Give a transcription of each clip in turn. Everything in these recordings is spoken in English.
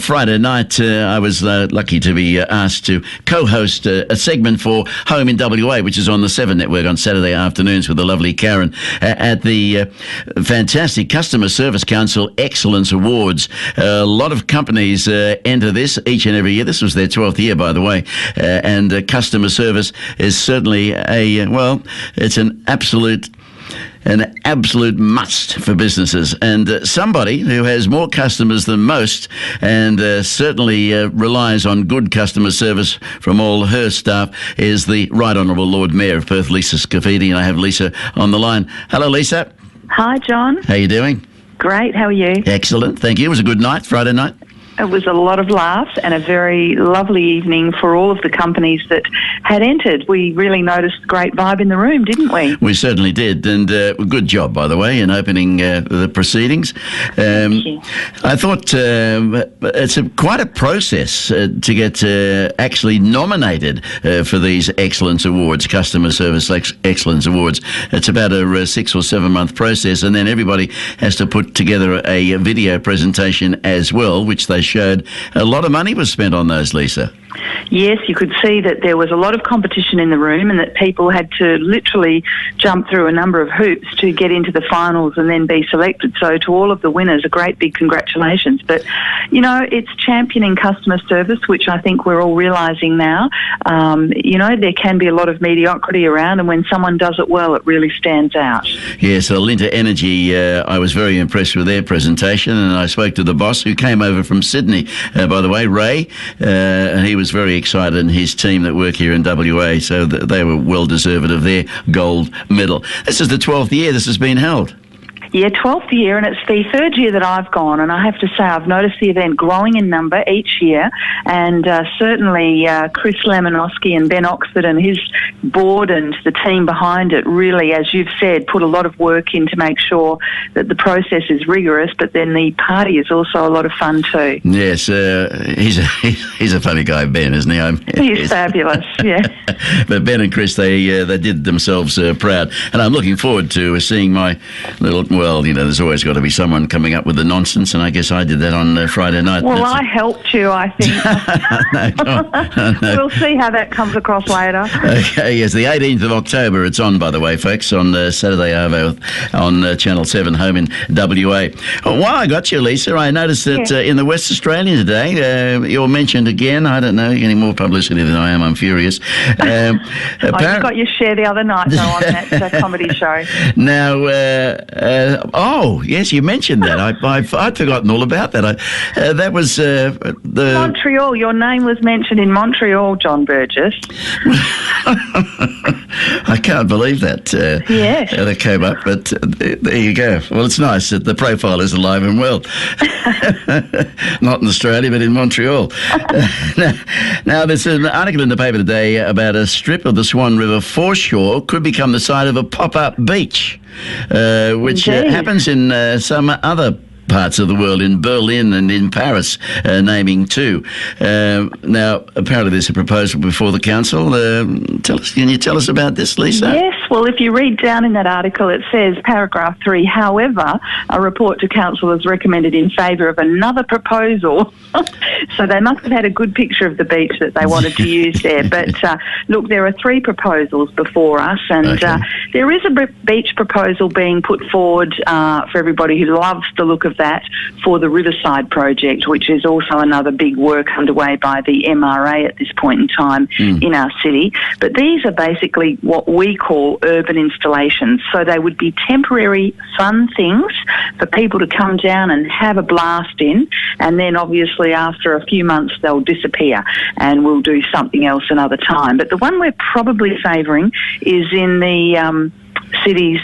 Friday night, I was lucky to be asked to co-host a segment for Home in WA, which is on the 7 Network on Saturday afternoons with the lovely Karen at the fantastic Customer Service Council Excellence Awards. A lot of companies enter this each and every year. This was their 12th year, by the way, and customer service is certainly it's an absolute must for businesses, and somebody who has more customers than most and certainly relies on good customer service from all her staff is the Right Honourable Lord Mayor of Perth, Lisa Scaffidi, and I have Lisa on the line. Hello, Lisa. Hi, John. How you doing? Great, how are you? Excellent, thank you. It was a good night, Friday night. It was a lot of laughs and a very lovely evening for all of the companies that had entered. We really noticed great vibe in the room, didn't we? We certainly did, and good job, by the way, in opening the proceedings. Thank you. I thought it's quite a process to get actually nominated for these Excellence Awards, Customer Service Excellence Awards. It's about a 6 or 7 month process, and then everybody has to put together a video presentation as well, which they showed. A lot of money was spent on those, Lisa. Yes, you could see that there was a lot of competition in the room and that people had to literally jump through a number of hoops to get into the finals and then be selected. So to all of the winners, a great big congratulations. But, you know, it's championing customer service, which I think we're all realising now. There can be a lot of mediocrity around, and when someone does it well, it really stands out. Yeah, so Linta Energy, I was very impressed with their presentation, and I spoke to the boss who came over from Sydney, by the way, Ray, and he was very excited, and his team that work here in WA, so they were well deserved of their gold medal. This is the 12th year this has been held. Yeah, 12th year, and it's the 3rd year that I've gone, and I have to say I've noticed the event growing in number each year, and certainly Chris Lemonowski and Ben Oxford and his board and the team behind it really, as you've said, put a lot of work in to make sure that the process is rigorous, but then the party is also a lot of fun too. Yes, he's a funny guy, Ben, isn't he? He's fabulous, yeah. But Ben and Chris, they did themselves proud, and I'm looking forward to seeing my little... Well, you know, there's always got to be someone coming up with the nonsense, and I guess I did that on Friday night. Well, I helped you, I think. No. We'll see how that comes across later. Okay, yes, the 18th of October, it's on, by the way, folks, on Saturday Arvo on Channel 7, Home in WA. While I got you, Lisa, I noticed that in the West Australian today, you're mentioned again. I don't know, you're getting more publicity than I am. I'm furious. You got your share the other night, though, on that comedy show. Now... yes, you mentioned that. I'd forgotten all about that. That was the... Montreal. Your name was mentioned in Montreal, John Burgess. I can't believe that. Yes. That came up, but there you go. Well, it's nice that the profile is alive and well. Not in Australia, but in Montreal. Now, there's an article in the paper today about a strip of the Swan River foreshore could become the site of a pop-up beach. Which happens in some other parts of the world, in Berlin and in Paris, naming too. Now, apparently there's a proposal before the council. Can you tell us about this, Lisa? Yes, well, if you read down in that article, it says, paragraph 3, however, a report to council is recommended in favour of another proposal. So they must have had a good picture of the beach that they wanted to use there. But look, there are 3 proposals before us, and there is a beach proposal being put forward for everybody who loves the look of that for the Riverside project, which is also another big work underway by the MRA at this point in time in our city. But these are basically what we call urban installations. So they would be temporary fun things for people to come down and have a blast in, and then obviously after a few months they'll disappear and we'll do something else another time. But the one we're probably favouring is in the city's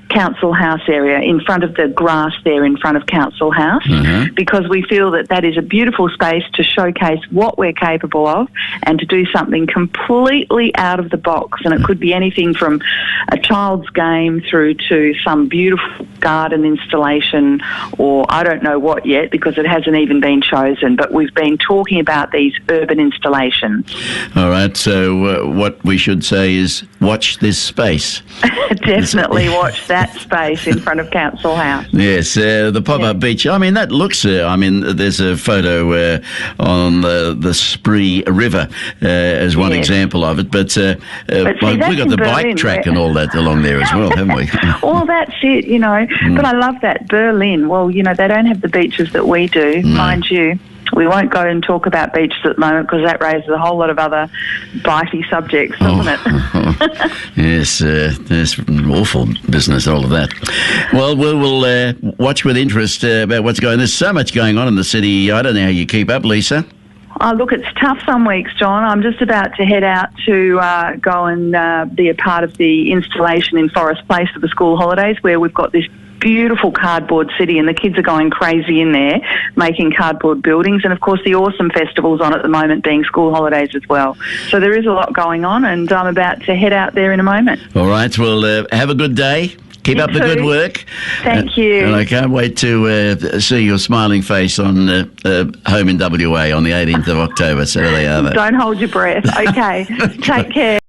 council house area, in front of the grass there in front of council house, because we feel that that is a beautiful space to showcase what we're capable of and to do something completely out of the box. And it could be anything from a child's game through to some beautiful garden installation, or I don't know what yet because it hasn't even been chosen, but we've been talking about these urban installations. All right, so what we should say is watch this space. Definitely watch that. that space in front of Council House. Yes, the pop-up beach. I mean, that looks. There's a photo on the Spree River as one example of it. But see, we got the bike track and all that along there as well, haven't we? Well, that's it, you know. But I love that. Berlin, well, you know, they don't have the beaches that we do, mind you. We won't go and talk about beaches at the moment because that raises a whole lot of other bitey subjects, doesn't it? Yes, there's awful business, all of that. Well, we'll watch with interest about what's going on. There's so much going on in the city. I don't know how you keep up, Lisa. Oh, look, it's tough some weeks, John. I'm just about to head out to go and be a part of the installation in Forest Place for the school holidays, where we've got this beautiful cardboard city and the kids are going crazy in there making cardboard buildings, and of course the awesome festivals on at the moment being school holidays as well. So there is a lot going on, and I'm about to head out there in a moment. All right, well, have a good day. Keep up the good work. Thank you. And I can't wait to see your smiling face on Home in WA on the 18th of October. So there they are. Don't hold your breath. Okay. Take care.